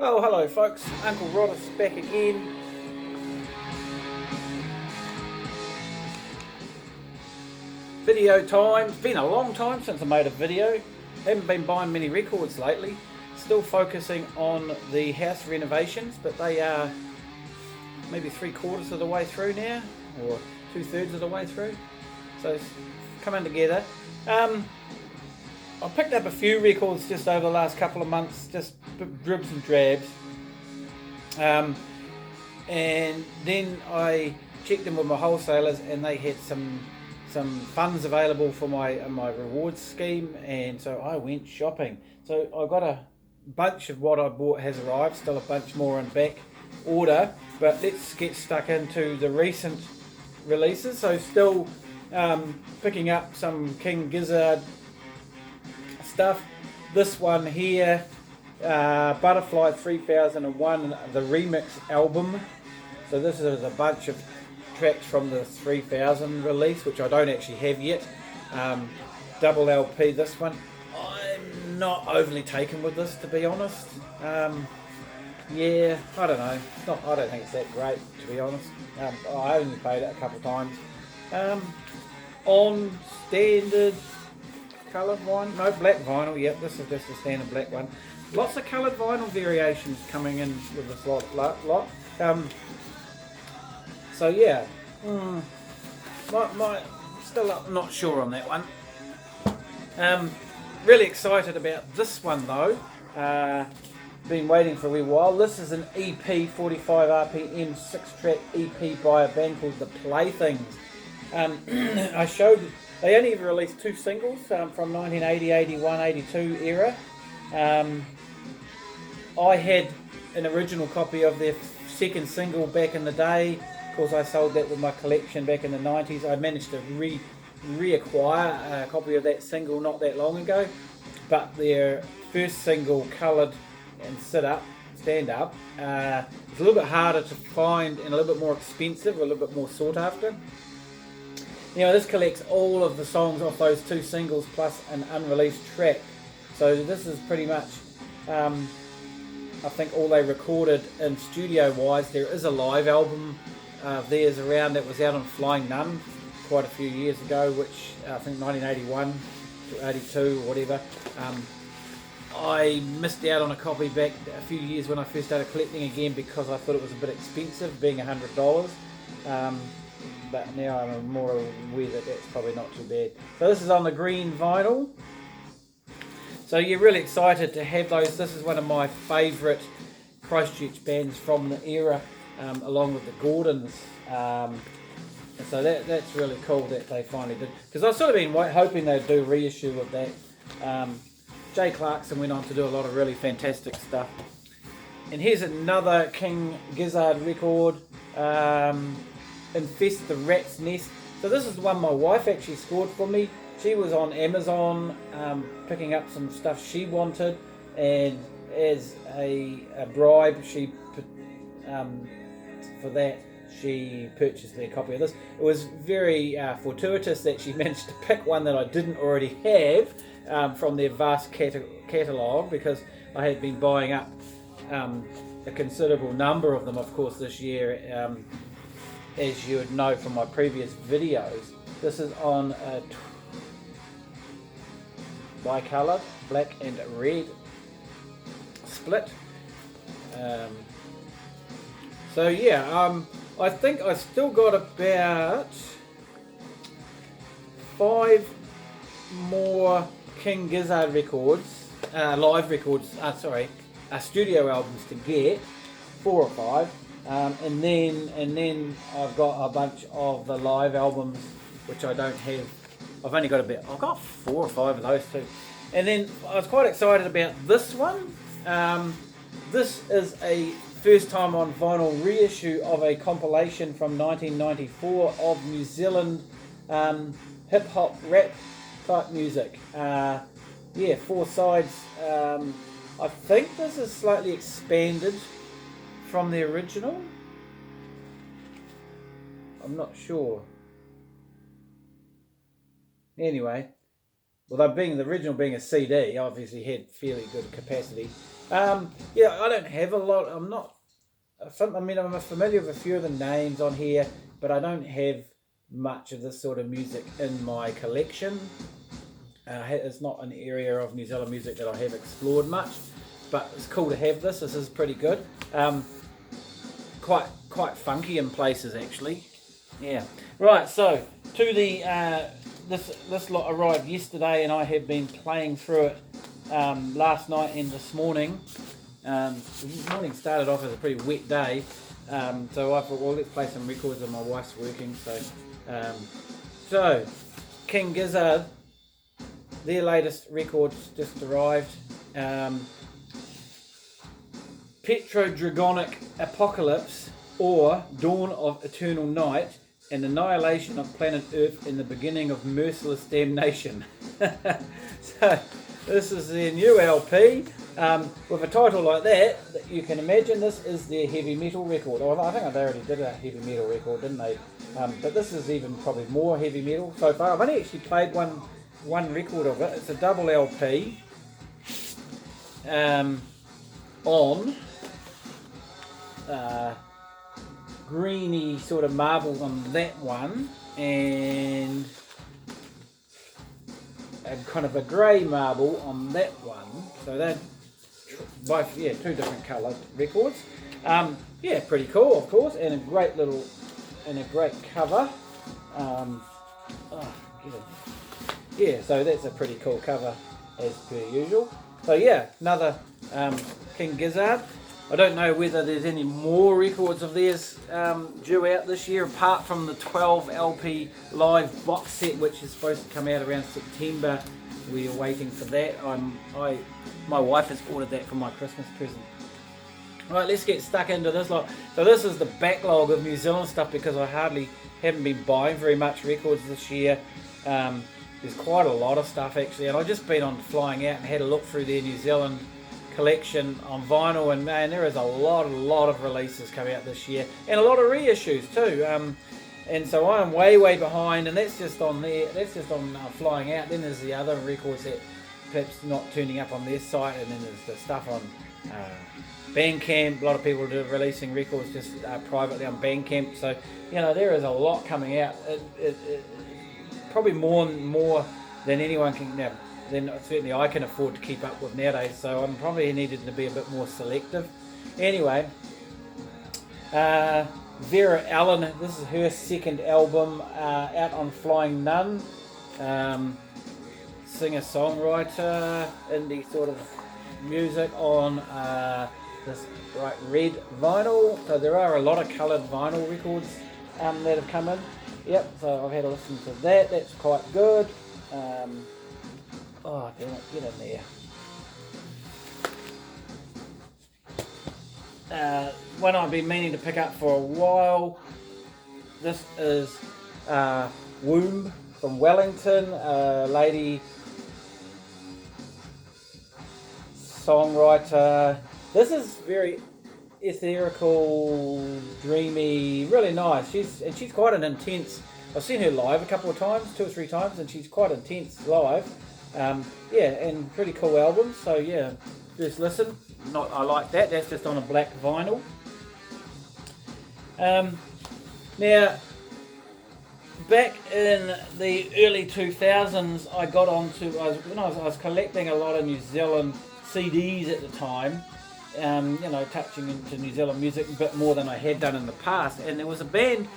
Well, hello folks, Uncle Roddus back again. Video time. It's been a long time since I made a video. Haven't been buying many records lately. Still focusing on the house renovations, but they are maybe 3/4 of the way through now, or 2/3 of the way through. So it's coming together. I picked up a few records just over the last couple of months, just dribs and drabs. And then I checked in with my wholesalers, and they had some funds available for my rewards scheme, and so I went shopping. So I got a bunch of what I bought has arrived, still a bunch more in back order, but let's get stuck into the recent releases. So still picking up some King Gizzard stuff. This one here, Butterfly 3001, the remix album. So this is a bunch of tracks from the 3000 release, which I don't actually have yet. Double LP, this one. I'm not overly taken with this, to be honest. Yeah, I don't know. I don't think it's that great, to be honest. I only played it a couple of times. On standard coloured vinyl, no, black vinyl. Yep, this is just a standard black one. Lots of coloured vinyl variations coming in with this lot. So yeah, still not sure on that one. Really excited about this one though. Been waiting for a wee while. This is an EP, 45 RPM, 6-track EP by a band called The Playthings. I showed. They only ever released 2 singles from 1980, 81, 82 era. I had an original copy of their second single back in the day. Of course, I sold that with my collection back in the 90s. I managed to reacquire a copy of that single not that long ago. But their first single, Coloured and Stand Up, is a little bit harder to find and a little bit more expensive, a little bit more sought after. You know, this collects all of the songs off those 2 singles plus an unreleased track. So this is pretty much, I think, all they recorded in studio-wise. There is a live album of theirs around that was out on Flying Nun quite a few years ago, which I think 1981 to 82 or whatever. I missed out on a copy back a few years when I first started collecting again because I thought it was a bit expensive, being $100. But now I'm more aware that that's probably not too bad. So this is on the green vinyl. So you're really excited to have those. This is one of my favourite Christchurch bands from the era, along with the Gordons. And so that's really cool that they finally did. Because I've sort of been hoping they'd do a reissue of that. Jay Clarkson went on to do a lot of really fantastic stuff. And here's another King Gizzard record. Infest the Rat's Nest. So this is the one my wife actually scored for me. She was on Amazon picking up some stuff she wanted, and as a bribe, for that she purchased me a copy of this. It was very fortuitous that she managed to pick one that I didn't already have from their vast catalogue, because I had been buying up a considerable number of them, of course, this year. As you would know from my previous videos, this is on a bi-coloured black and red split. So yeah, I think I still got about 5 more King Gizzard records, live records. Studio albums to get, 4 or 5. And then I've got a bunch of the live albums, which I don't have. I've only got I've got 4 or 5 of those too. And then I was quite excited about this one. This is a first time on vinyl reissue of a compilation from 1994 of New Zealand hip hop rap type music. 4 sides. I think this is slightly expanded from the original. I'm not sure. Anyway, although the original being a CD, obviously had fairly good capacity. Yeah, I don't have a lot. I'm not. I mean, I'm familiar with a few of the names on here, but I don't have much of this sort of music in my collection. It's not an area of New Zealand music that I have explored much, but it's cool to have this. This is pretty good. Quite funky in places actually. Yeah. Right. So to the this lot arrived yesterday, and I have been playing through it last night and this morning. The morning started off as a pretty wet day, so I thought, well, let's play some records, and my wife's working. So King Gizzard, their latest records just arrived. Petrodragonic Apocalypse, or Dawn of Eternal Night, and Annihilation of Planet Earth in the Beginning of Merciless Damnation. So this is their new LP. With a title like that, you can imagine this is their heavy metal record. Oh, I think they already did a heavy metal record, didn't they? But this is even probably more heavy metal so far. I've only actually played one record of it. It's a double LP on greeny sort of marbles on that one, and kind of a grey marble on that one. So they're both, two different coloured records. Pretty cool, of course, and a great cover. So that's a pretty cool cover as per usual. So yeah, another King Gizzard. I don't know whether there's any more records of theirs due out this year, apart from the 12 LP live box set, which is supposed to come out around September. We are waiting for that. My wife has ordered that for my Christmas present. Right, let's get stuck into this lot. So this is the backlog of New Zealand stuff, because I haven't been buying very much records this year. There's quite a lot of stuff actually, and I've just been on Flying Out and had a look through their New Zealand collection on vinyl, and man, there is a lot of releases coming out this year, and a lot of reissues too. And so I am way behind, and that's just on there. That's just on Flying Out. Then there's the other records that perhaps not turning up on their site, and then there's the stuff on Bandcamp. A lot of people are releasing records just privately on Bandcamp. So there is a lot coming out. Probably more than anyone can. Then certainly I can afford to keep up with nowadays, so I'm probably needed to be a bit more selective. Anyway, Vera Allen, this is her second album out on Flying Nun. Singer-songwriter, indie sort of music on this bright red vinyl. So there are a lot of coloured vinyl records that have come in. Yep, so I've had a listen to that. That's quite good. Oh, damn it, get in there. One I've been meaning to pick up for a while. This is Womb from Wellington, a lady songwriter. This is very ethereal, dreamy, really nice. She's quite an intense. I've seen her live a couple of times, 2 or 3 times, and she's quite intense live. And pretty cool album. So yeah, just listen. I like that. That's just on a black vinyl. Now, back in the early 2000s, I got onto. I was collecting a lot of New Zealand CDs at the time. Touching into New Zealand music a bit more than I had done in the past. And there was a band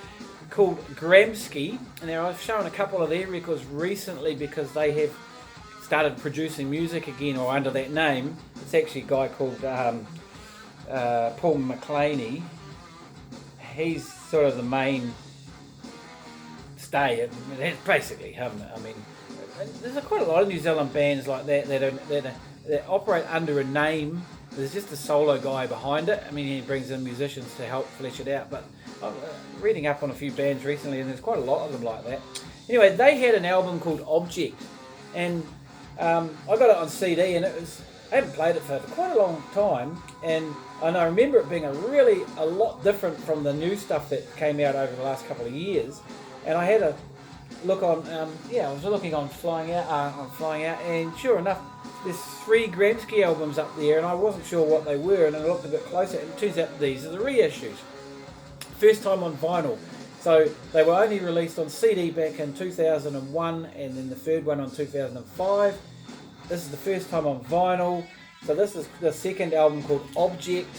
called Gramsci, and I've shown a couple of their records recently because they have started producing music again, or under that name. It's actually a guy called Paul McClaney. He's sort of the main stay. That's basically him. I mean, there's quite a lot of New Zealand bands like that that operate under a name. There's just a solo guy behind it. I mean, he brings in musicians to help flesh it out. But I'm reading up on a few bands recently, and there's quite a lot of them like that. Anyway, they had an album called Object, and I got it on CD, and I haven't played it for quite a long time, and I remember it being a lot different from the new stuff that came out over the last couple of years. And I had a look on, I was looking on Flying Out, and sure enough, there's 3 Gramsci albums up there, and I wasn't sure what they were, and I looked a bit closer, and it turns out these are the reissues. First time on vinyl. So they were only released on CD back in 2001, and then the third one on 2005. This is the first time on vinyl. So this is the second album called Object.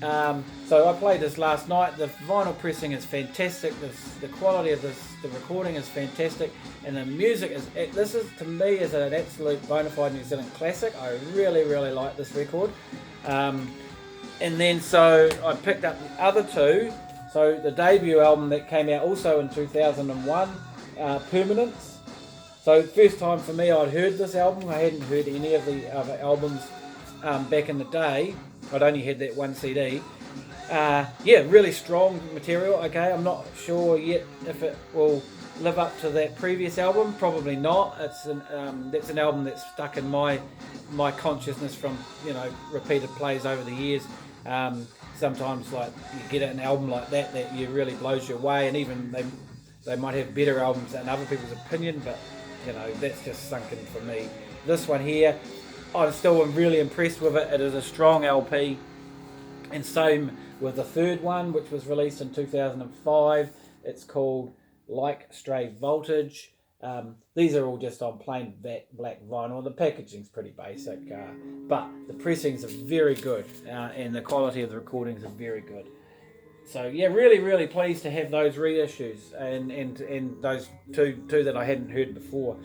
So I played this last night. The vinyl pressing is fantastic. The quality of the recording is fantastic, and the music is. This is, to me, is an absolute bona fide New Zealand classic. I really, really like this record. And then so I picked up the other 2. So the debut album that came out also in 2001, Permanence. So first time for me, I'd heard this album. I hadn't heard any of the other albums back in the day. I'd only had that 1 CD. Yeah, really strong material. Okay, I'm not sure yet if it will live up to that previous album. Probably not. That's an album that's stuck in my consciousness from, you know, repeated plays over the years. Sometimes, like, you get an album like that you really blows you away, and even they might have better albums in other people's opinion, but, you know, that's just sunk in for me. This one here, I'm still really impressed with it. It is a strong LP, and same with the third one, which was released in 2005. It's called Like Stray Voltage. These are all just on plain black vinyl. The packaging's pretty basic, but the pressings are very good, and the quality of the recordings are very good. So yeah, really, really pleased to have those reissues and those two that I hadn't heard before.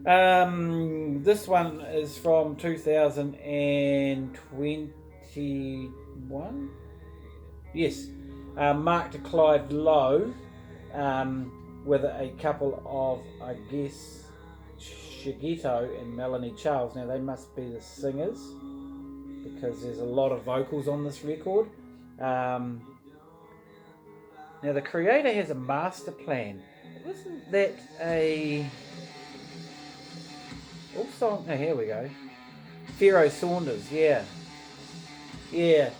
This one is from 2021. Yes, Mark to Clive Lowe. With a couple of, I guess, Shigito and Melanie Charles. Now they must be the singers, because there's a lot of vocals on this record. Now the creator has a master plan. Wasn't that a... Oh, song... Oh, here we go. Pharaoh Saunders, yeah. Yeah.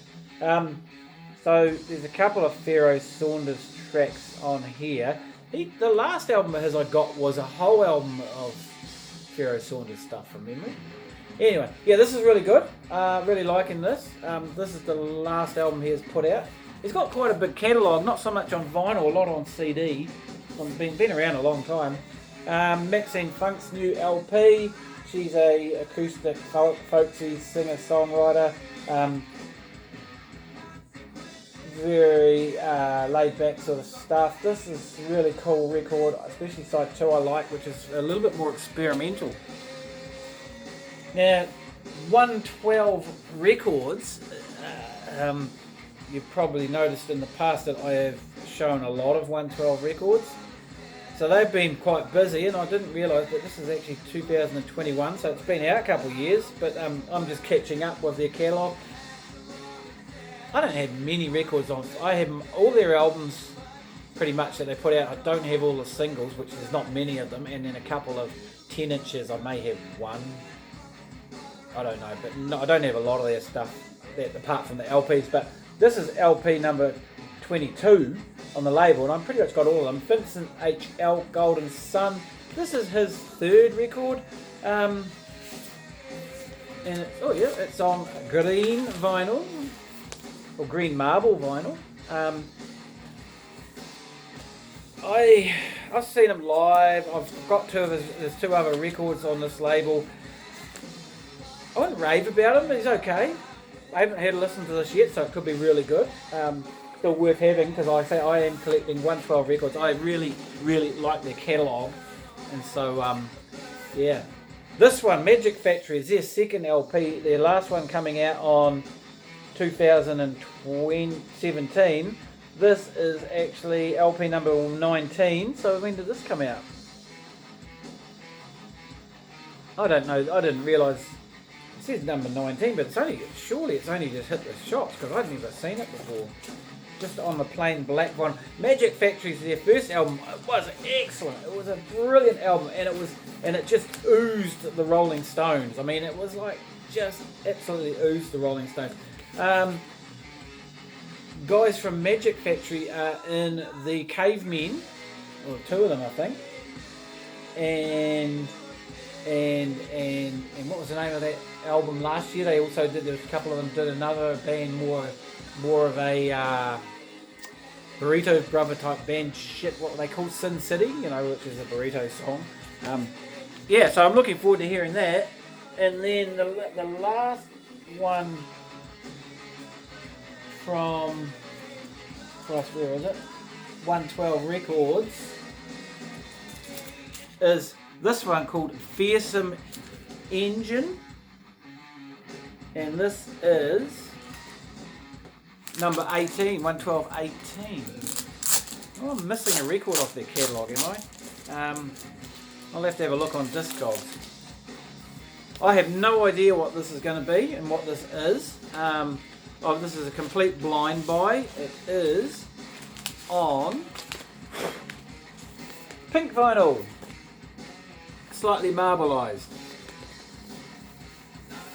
So there's a couple of Pharaoh Saunders tracks on here. The last album of his I got was a whole album of Pharaoh Saunders stuff from memory. Anyway, yeah, this is really good. Really liking this. This is the last album he has put out. He's got quite a big catalogue, not so much on vinyl, a lot on CD. Been around a long time. Maxine Funk's new LP. She's a acoustic, folksy singer-songwriter. Very laid back sort of stuff. This is a really cool record, especially side 2 I like, which is a little bit more experimental. Now, 112 Records, you've probably noticed in the past that I have shown a lot of 112 Records. So they've been quite busy, and I didn't realise that this is actually 2021, so it's been out a couple of years, but I'm just catching up with their catalogue. I don't have many records on. I have all their albums pretty much that they put out. I don't have all the singles, which there's not many of them, and then a couple of 10 inches. I may have one. I don't know, but no, I don't have a lot of their stuff apart from the LPs. But this is LP number 22 on the label, and I'm pretty much got all of them. Vincent H.L. Golden Sun. This is his third record. And it's on green vinyl. Or green marble vinyl. I've seen him live. I've got there's 2 other records on this label. I wouldn't rave about him. He's okay. I haven't had a listen to this yet, so it could be really good. Still worth having, because I say I am collecting 112 Records. I really, really like their catalogue, and so yeah. This one, Magic Factory, is their second LP. Their last one coming out on 2017. This is actually LP number 19. So when did this come out? I don't know. I didn't realise. It says number 19, but surely it's only just hit the shops, because I'd never seen it before. Just on the plain black one. Magic Factory is their first album. It was excellent. It was a brilliant album, and it just oozed the Rolling Stones. I mean, it was like just absolutely oozed the Rolling Stones. Guys from Magic Factory are in the Cavemen, or 2 of them I think, and and what was the name of that album last year? They also did, there was a couple of them did another band, more of a Burrito Brother type band, shit, what were they called, Sin City, you know, which is a burrito song. Yeah, so I'm looking forward to hearing that. And then the last one from, Christ, where is it? 112 Records is this one called Fearsome Engine, and this is number 18, 112 18. Oh, I'm missing a record off their catalogue, am I? I'll have to have a look on Discogs. I have no idea what this is going to be and what this is. This is a complete blind buy. It is on pink vinyl, slightly marbleized.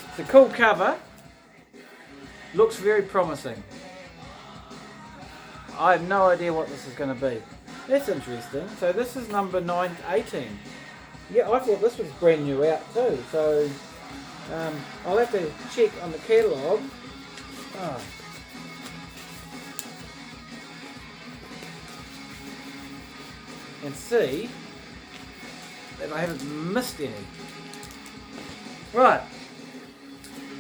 It's a cool cover. Looks very promising. I have no idea what this is going to be. That's interesting. So this is number 918. Yeah, I thought this was brand new out too. So I'll have to check on the catalogue. Oh. And see that I haven't missed any. Right.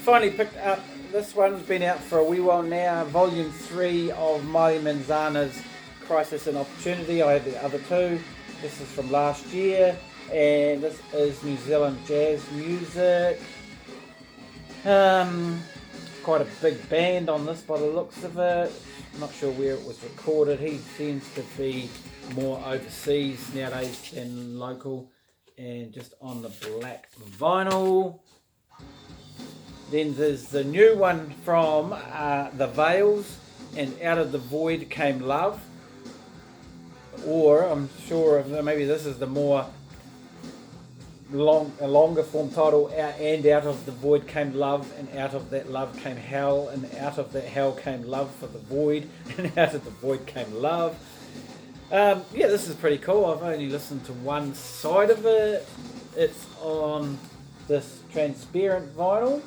Finally picked up, this one's been out for a wee while now, Volume 3 of Maile Manzana's Crisis and Opportunity. I had the other two. This is from last year, and this is New Zealand jazz music. Quite a big band on this by the looks of it. Not sure where it was recorded. He seems to be more overseas nowadays than local, and just on the black vinyl. Then there's the new one from The Veils, and Out of the Void Came Love. Or I'm sure maybe this is the more longer form title, and out of the void came love, and out of that love came hell, and out of that hell came love for the void, and out of the void came love. Yeah, this is pretty cool. I've only listened to one side of it. It's on this transparent vinyl.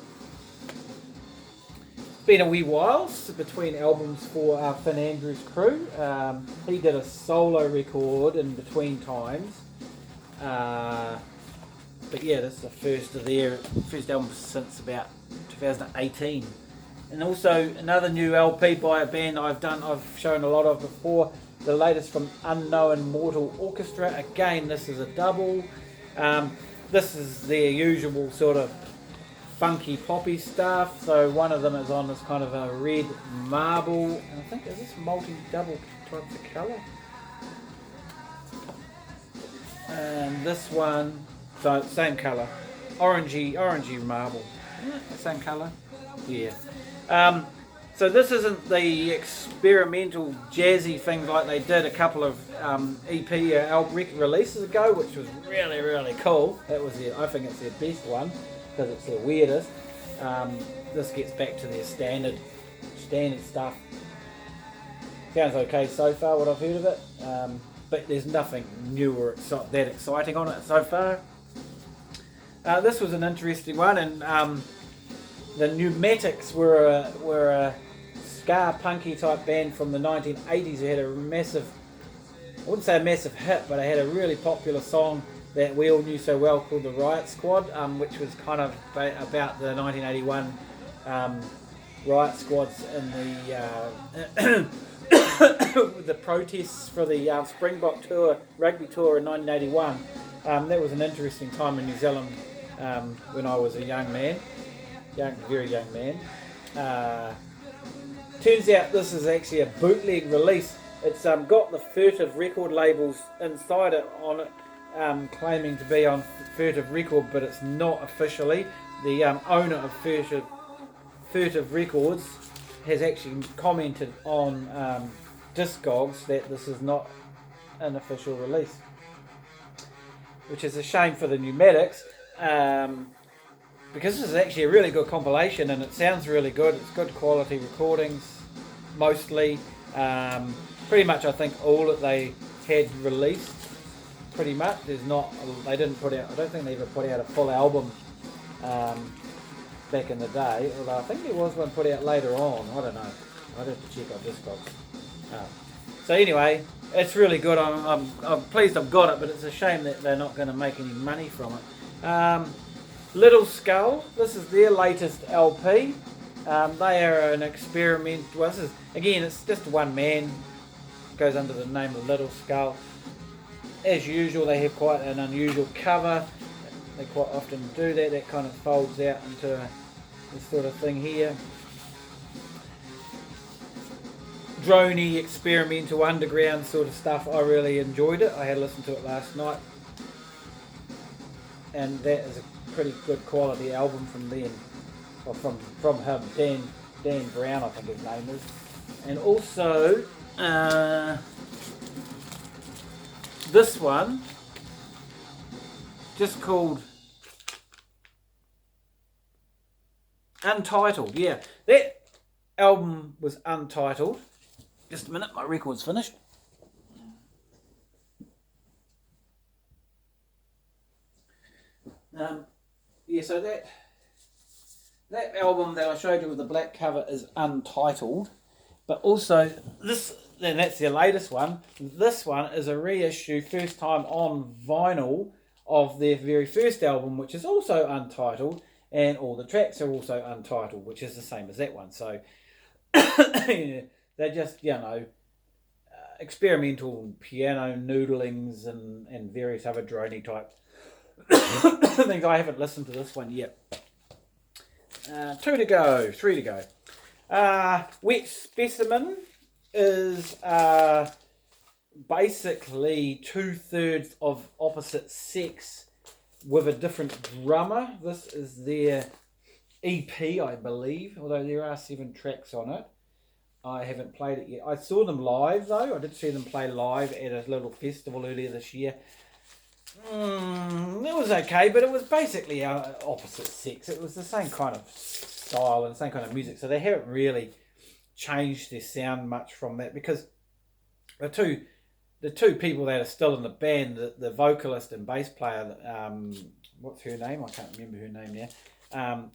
It's been a wee while between albums for Finn Andrews' crew. He did a solo record in between times. But yeah, this is the first of their first album since about 2018. And also another new LP by a band I've shown a lot of before. The latest from Unknown Mortal Orchestra. Again, this is a double. This is their usual sort of funky poppy stuff. So one of them is on this kind of a red marble, and I think is this multi-double types of colour. And this one, so same colour, orangey marble. Same colour, yeah. So this isn't the experimental jazzy things like they did a couple of EP releases ago, which was really, really cool. That was I think it's their best one because it's their weirdest. This gets back to their standard stuff. Sounds okay so far, what I've heard of it, but there's nothing new or that exciting on it so far. This was an interesting one, and the Pneumatics were a ska punky type band from the 1980s who had a massive, I wouldn't say a massive hit, but they had a really popular song that we all knew so well called the Riot Squad, which was kind of about the 1981 riot squads in the the protests for the Springbok tour, rugby tour in 1981. That was an interesting time in New Zealand when I was a young man. Very young man. Turns out this is actually a bootleg release. It's got the Furtive record labels inside it on it, claiming to be on Furtive record, but it's not officially. The owner of Furtive Records has actually commented on Discogs that this is not an official release, which is a shame for the Pneumatics. Because this is actually a really good compilation and it sounds really good. It's good quality recordings, mostly. Pretty much I think all that they had released. pretty much. They didn't put out, I don't think they ever put out a full album back in the day, although I think there was one put out later on. I don't know. I'd have to check on Discogs. So anyway, it's really good. I'm pleased I've got it, but it's a shame that they're not going to make any money from it. Little Skull, this is their latest LP. They are an experiment. Well, this is, again, it's just one man. Goes under the name of Little Skull. As usual, they have quite an unusual cover. They quite often do that. That kind of folds out into this sort of thing here. Droney, experimental, underground sort of stuff. I really enjoyed it. I had listened to it last night, and that is a pretty good quality album from them, or from him, Dan Brown, I think his name is. And also this one, just called Untitled. Yeah, that album was Untitled. Just a minute, my record's finished. Yeah, so that album that I showed you with the black cover is Untitled, but also this, and that's their latest one. This one is a reissue, first time on vinyl, of their very first album, which is also Untitled, and all the tracks are also Untitled, which is the same as that one. So they're just, experimental piano noodlings and various other drony type things. I haven't listened to this one yet. 3 to go. Wet Specimen is basically 2/3 of opposite sex with a different drummer. This is their EP, I believe, although there are 7 tracks on it. I haven't played it yet. I saw them live though. I did see them play live at a little festival earlier this year. It was okay, but it was basically opposite sex. It was the same kind of style and the same kind of music, so they haven't really changed their sound much from that, because the two people that are still in the band, the vocalist and bass player, what's her name? I can't remember her name now.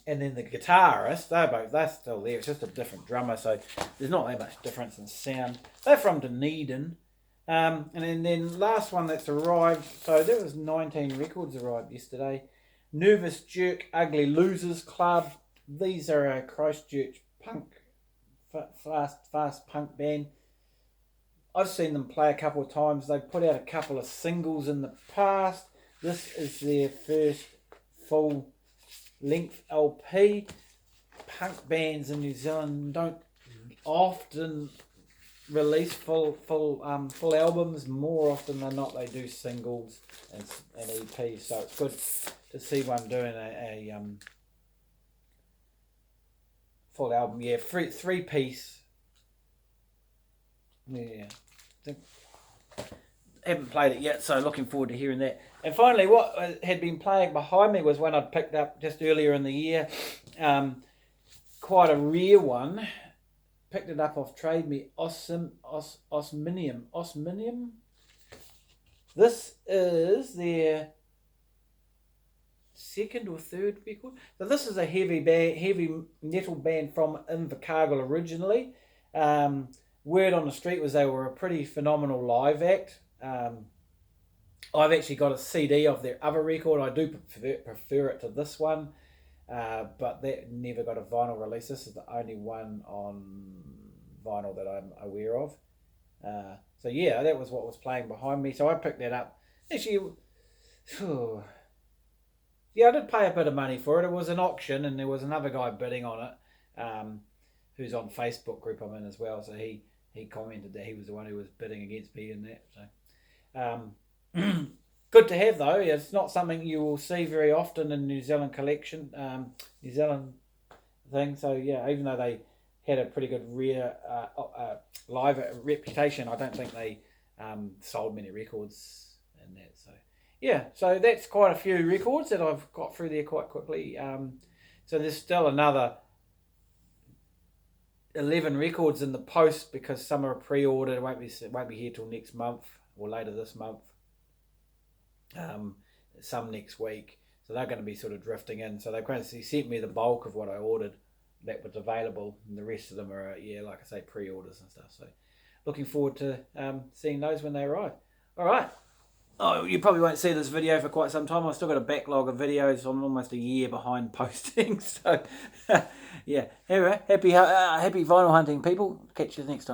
And then the guitarist, they're still there. It's just a different drummer, so there's not that much difference in sound. They're from Dunedin. And then last one that's arrived, so there was 19 records arrived yesterday. Nervous Jerk, Ugly Losers Club. These are a Christchurch punk, fast punk band. I've seen them play a couple of times. They've put out a couple of singles in the past. This is their first full length LP. Punk bands in New Zealand don't often release full albums. More often than not, they do singles and EPs. So it's good to see one doing a full album. Yeah, three piece. Yeah, haven't played it yet, so looking forward to hearing that. And finally, what had been playing behind me was one I'd picked up just earlier in the year. Quite a rare one. Picked it up off Trade Me. Osminium. This is their second or third record. So this is a heavy metal band from Invercargill originally. Word on the street was they were a pretty phenomenal live act. I've actually got a CD of their other record. I do prefer it to this one, but that never got a vinyl release. This is the only one on vinyl that I'm aware of. So yeah, that was what was playing behind me. So I picked that up. Actually, yeah, I did pay a bit of money for it. It was an auction, and there was another guy bidding on it, who's on Facebook group I'm in as well. So he commented that he was the one who was bidding against me in that. So good to have though. It's not something you will see very often in New Zealand collection, New Zealand thing. So yeah, even though they had a pretty good rare live reputation, I don't think they sold many records in that. So yeah, so that's quite a few records that I've got through there quite quickly. So there's still another 11 records in the post, because some are pre-ordered. It won't be here till next month or later this month. some next week. So they're going to be sort of drifting in. So they've basically sent me the bulk of what I ordered that was available, and the rest of them are, like I say, pre-orders and stuff. So looking forward to seeing those when they arrive. All right. Oh, you probably won't see this video for quite some time. I've still got a backlog of videos. I'm almost a year behind posting. So, yeah. Anyway, happy vinyl hunting, people. Catch you next time.